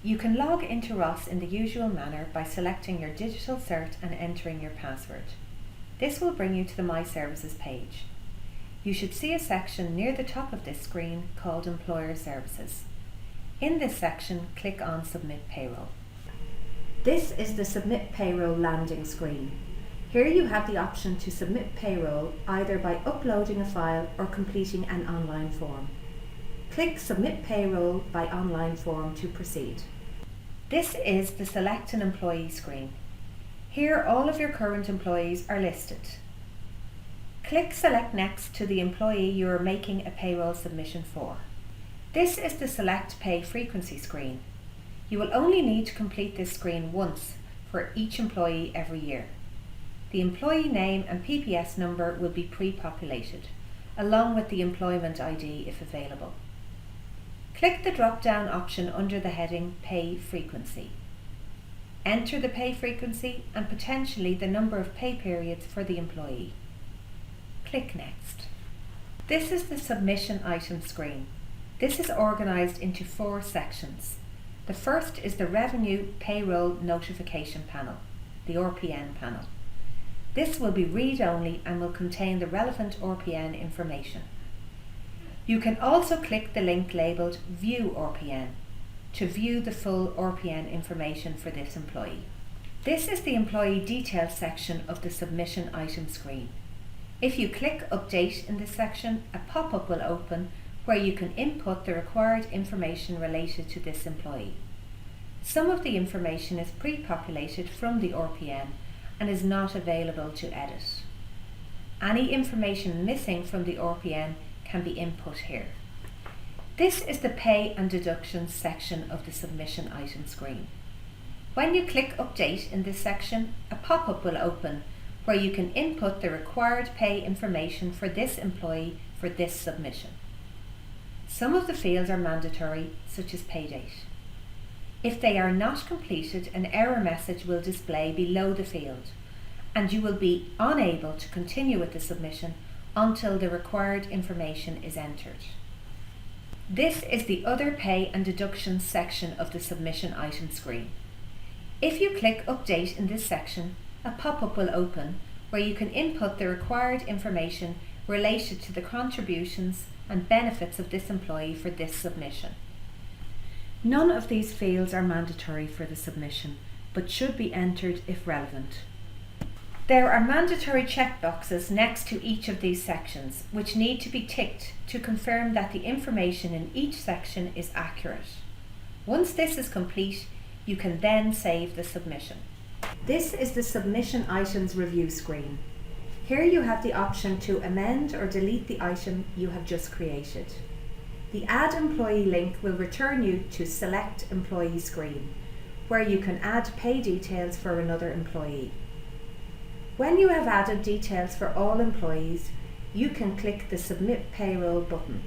You can log into Ross in the usual manner by selecting your digital cert and entering your password. This will bring you to the My Services page. You should see a section near the top of this screen called Employer Services. In this section, click on Submit Payroll. This is the Submit Payroll landing screen. Here you have the option to submit payroll either by uploading a file or completing an online form. Click Submit Payroll by Online Form to proceed. This is the Select an Employee screen. Here all of your current employees are listed. Click Select Next to the employee you are making a payroll submission for. This is the Select Pay Frequency screen. You will only need to complete this screen once for each employee every year. The employee name and PPS number will be pre-populated, along with the employment ID if available. Click the drop-down option under the heading Pay Frequency. Enter the pay frequency and potentially the number of pay periods for the employee. Click Next. This is the Submission Item screen. This is organised into 4 sections. The first is the Revenue Payroll Notification panel, the RPN panel. This will be read-only and will contain the relevant RPN information. You can also click the link labelled View RPN to view the full RPN information for this employee. This is the Employee Details section of the Submission Item screen. If you click Update in this section, a pop-up will open where you can input the required information related to this employee. Some of the information is pre-populated from the RPN and is not available to edit. Any information missing from the RPN can be input here. This is the Pay and Deductions section of the Submission Item screen. When you click Update in this section, a pop-up will open where you can input the required pay information for this employee for this submission. Some of the fields are mandatory, such as pay date. If they are not completed, an error message will display below the field, and you will be unable to continue with the submission until the required information is entered. This is the Other Pay and Deductions section of the Submission Item screen. If you click Update in this section, a pop-up will open where you can input the required information related to the contributions and benefits of this employee for this submission. None of these fields are mandatory for the submission, but should be entered if relevant. There are mandatory checkboxes next to each of these sections, which need to be ticked to confirm that the information in each section is accurate. Once this is complete, you can then save the submission. This is the Submission Items Review screen. Here you have the option to amend or delete the item you have just created. The Add Employee link will return you to Select Employee screen, where you can add pay details for another employee. When you have added details for all employees, you can click the Submit Payroll button.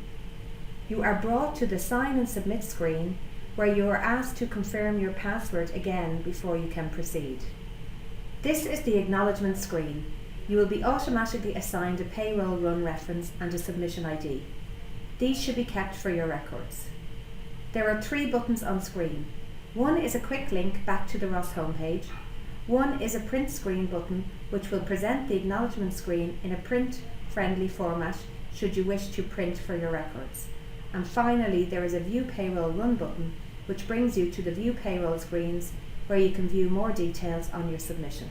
You are brought to the Sign and Submit screen, where you are asked to confirm your password again before you can proceed. This is the Acknowledgement screen. You will be automatically assigned a payroll run reference and a submission ID. These should be kept for your records. There are 3 buttons on screen. One is a quick link back to the Ross homepage. One is a print screen button, which will present the acknowledgement screen in a print-friendly format should you wish to print for your records. And finally, there is a View Payroll Run button, which brings you to the View Payroll screens where you can view more details on your submission.